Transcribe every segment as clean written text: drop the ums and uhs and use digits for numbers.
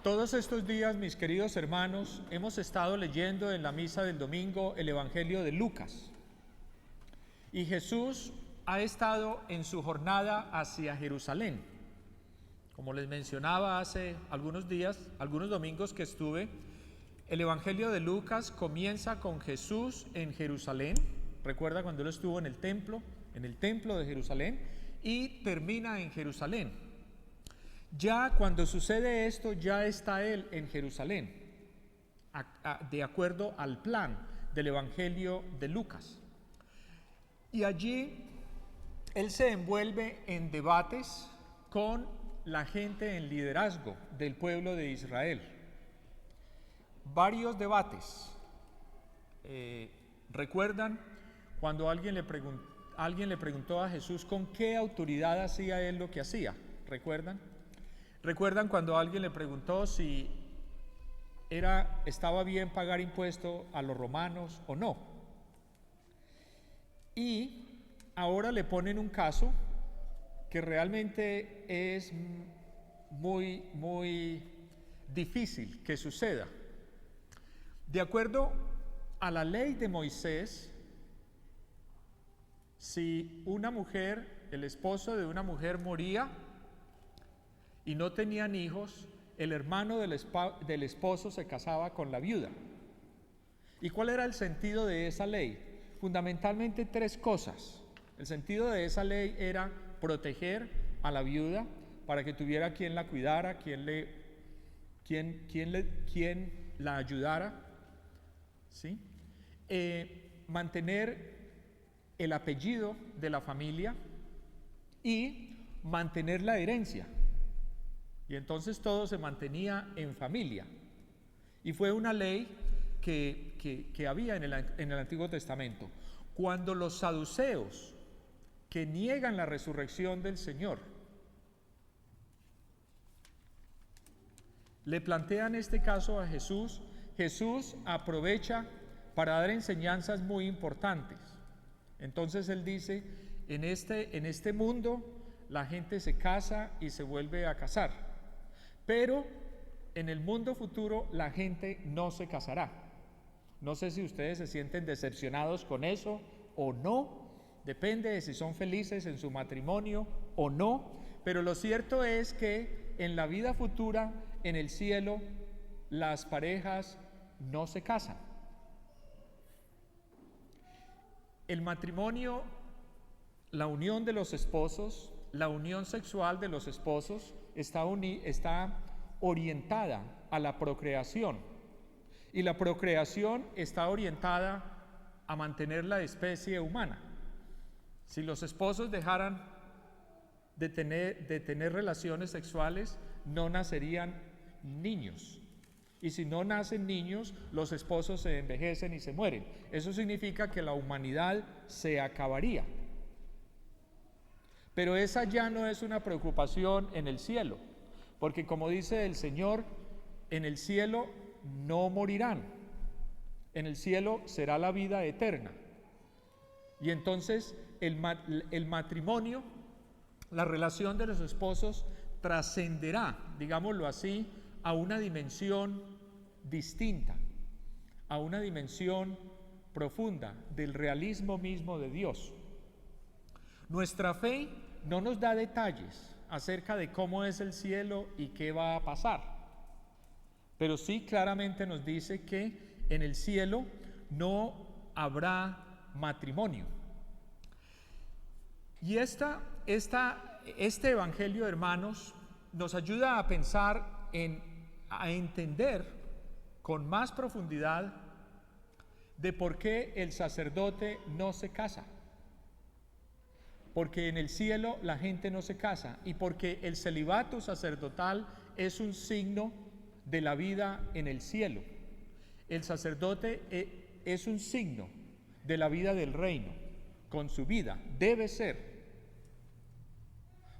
Todos estos días, mis queridos hermanos, hemos estado leyendo en la misa del domingo el Evangelio de Lucas. Y Jesús ha estado en su jornada hacia Jerusalén. Como les mencionaba hace algunos días, algunos domingos que estuve, el Evangelio de Lucas comienza con Jesús en Jerusalén. Recuerda cuando él estuvo en el templo de Jerusalén, y termina en Jerusalén. Ya cuando sucede esto, ya está él en Jerusalén, de acuerdo al plan del Evangelio de Lucas. Y allí él se envuelve en debates con la gente en liderazgo del pueblo de Israel. Varios debates. ¿Recuerdan cuando alguien le preguntó a Jesús con qué autoridad hacía él lo que hacía? ¿Recuerdan? ¿Recuerdan cuando alguien le preguntó si estaba bien pagar impuesto a los romanos o no? Y ahora le ponen un caso que realmente es muy difícil que suceda. De acuerdo a la ley de Moisés, si una mujer, el esposo de una mujer moría y no tenían hijos, el hermano del esposo se casaba con la viuda. ¿Y cuál era el sentido de esa ley? Fundamentalmente tres cosas. El sentido de esa ley era proteger a la viuda para que tuviera quien la cuidara, quien la ayudara, ¿sí? Mantener el apellido de la familia y mantener la herencia. Y entonces todo se mantenía en familia. Y fue una ley que había en el Antiguo Testamento. Cuando los saduceos, que niegan la resurrección del Señor, le plantean este caso a Jesús, Jesús aprovecha para dar enseñanzas muy importantes. Entonces él dice, en este mundo la gente se casa y se vuelve a casar. Pero en el mundo futuro la gente no se casará. No sé si ustedes se sienten decepcionados con eso o no, depende de si son felices en su matrimonio o no, pero lo cierto es que en la vida futura, en el cielo, las parejas no se casan. El matrimonio, la unión de los esposos, la unión sexual de los esposos está orientada a la procreación, y la procreación está orientada a mantener la especie humana. Si los esposos dejaran de tener relaciones sexuales, no nacerían niños, y si no nacen niños, los esposos se envejecen y se mueren. Eso significa que la humanidad se acabaría. Pero esa ya no es una preocupación en el cielo, porque como dice el Señor, en el cielo no morirán, en el cielo será la vida eterna. Y entonces el matrimonio, la relación de los esposos trascenderá, digámoslo así, a una dimensión distinta, a una dimensión profunda del realismo mismo de Dios. Nuestra fe no nos da detalles acerca de cómo es el cielo y qué va a pasar, pero sí claramente nos dice que en el cielo no habrá matrimonio. Y este Evangelio, hermanos, nos ayuda a pensar a entender con más profundidad de por qué el sacerdote no se casa. Porque en el cielo la gente no se casa, y porque el celibato sacerdotal es un signo de la vida en el cielo. El sacerdote es un signo de la vida del reino, con su vida, debe ser.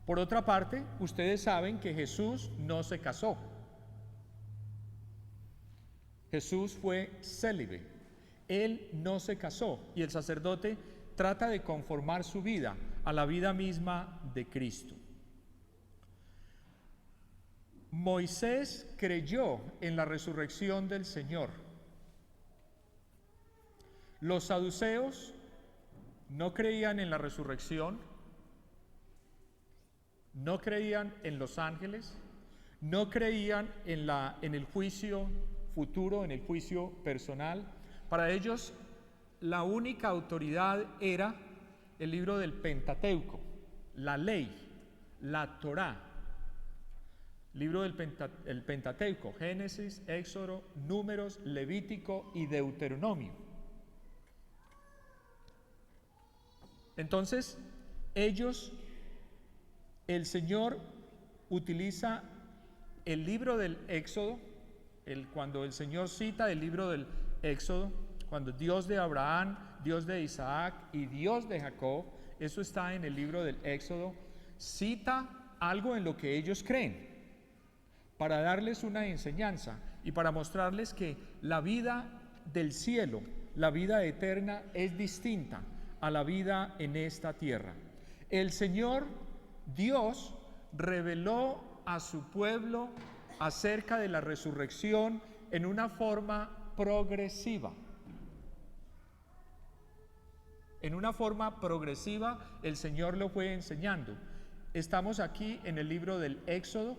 Por otra parte, ustedes saben que Jesús no se casó. Jesús fue célibe, él no se casó, y el sacerdote trata de conformar su vida a la vida misma de Cristo. Moisés creyó en la resurrección del Señor. Los saduceos no creían en la resurrección, no creían en los ángeles, no creían en el juicio futuro, en el juicio personal. Para ellos, la única autoridad era el libro del Pentateuco, la ley, la Torá. Libro del Pentateuco, Génesis, Éxodo, Números, Levítico y Deuteronomio. Entonces, el Señor utiliza el libro del Éxodo, cuando el Señor cita el libro del Éxodo, cuando Dios de Abraham, Dios de Isaac y Dios de Jacob, eso está en el libro del Éxodo, cita algo en lo que ellos creen, para darles una enseñanza y para mostrarles que la vida del cielo, la vida eterna, es distinta a la vida en esta tierra. El Señor Dios reveló a su pueblo acerca de la resurrección en una forma progresiva. En una forma progresiva el Señor lo fue enseñando. Estamos aquí en el libro del Éxodo,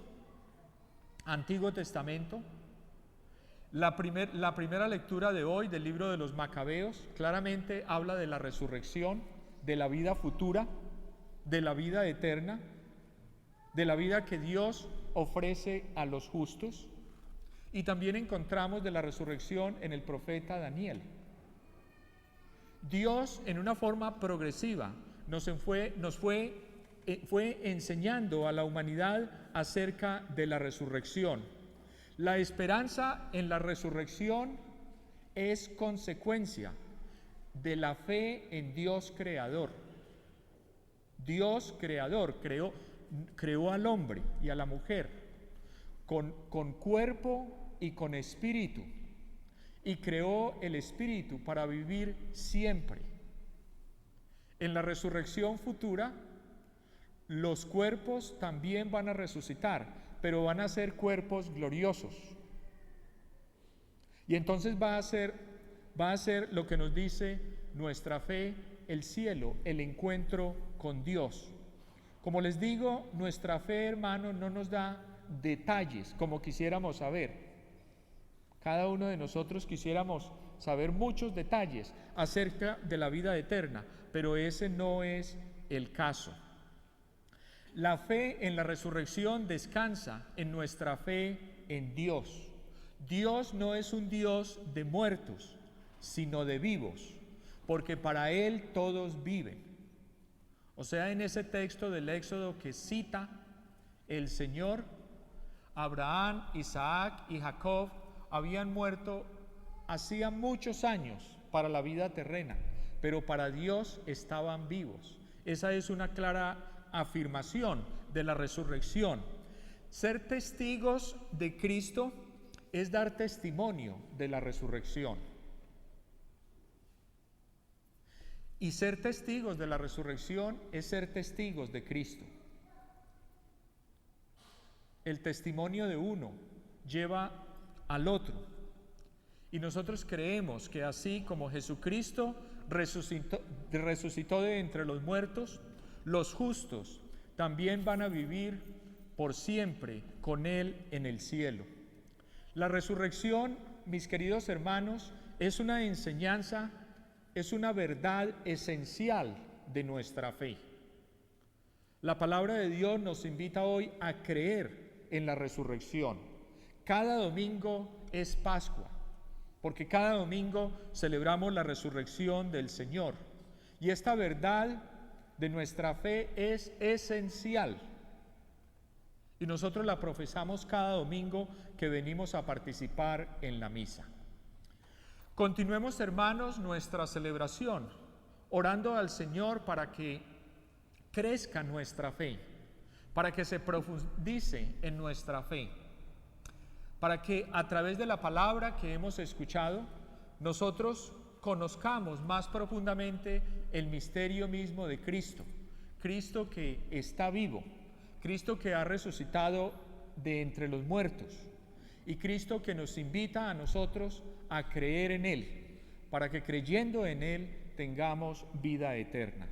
Antiguo Testamento. La primera lectura de hoy del libro de los Macabeos claramente habla de la resurrección, de la vida futura, de la vida eterna, de la vida que Dios ofrece a los justos. Y también encontramos de la resurrección en el profeta Daniel. Dios, en una forma progresiva, fue enseñando a la humanidad acerca de la resurrección. La esperanza en la resurrección es consecuencia de la fe en Dios creador. Dios creador creó al hombre y a la mujer con cuerpo y con espíritu, y creó el espíritu para vivir siempre. En la resurrección futura, los cuerpos también van a resucitar, pero van a ser cuerpos gloriosos. Y entonces va a ser lo que nos dice nuestra fe, el cielo, el encuentro con Dios. Como les digo, nuestra fe, hermanos, no nos da detalles como quisiéramos saber. Cada uno de nosotros quisiéramos saber muchos detalles acerca de la vida eterna, pero ese no es el caso. La fe en la resurrección descansa en nuestra fe en Dios. Dios no es un Dios de muertos, sino de vivos, porque para Él todos viven. O sea, en ese texto del Éxodo que cita el Señor, Abraham, Isaac y Jacob habían muerto hacía muchos años para la vida terrena, pero para Dios estaban vivos. Esa es una clara afirmación de la resurrección. Ser testigos de Cristo es dar testimonio de la resurrección. Y ser testigos de la resurrección es ser testigos de Cristo. El testimonio de uno lleva al otro. Y nosotros creemos que así como Jesucristo resucitó de entre los muertos, los justos también van a vivir por siempre con Él en el cielo. La resurrección, mis queridos hermanos, es una enseñanza, es una verdad esencial de nuestra fe. La palabra de Dios nos invita hoy a creer en la resurrección. Cada domingo es Pascua, porque cada domingo celebramos la resurrección del Señor. Y esta verdad de nuestra fe es esencial. Y nosotros la profesamos cada domingo que venimos a participar en la misa. Continuemos, hermanos, nuestra celebración, orando al Señor para que crezca nuestra fe, para que se profundice en nuestra fe, para que a través de la palabra que hemos escuchado, nosotros conozcamos más profundamente el misterio mismo de Cristo, Cristo que está vivo, Cristo que ha resucitado de entre los muertos, y Cristo que nos invita a nosotros a creer en Él, para que creyendo en Él tengamos vida eterna.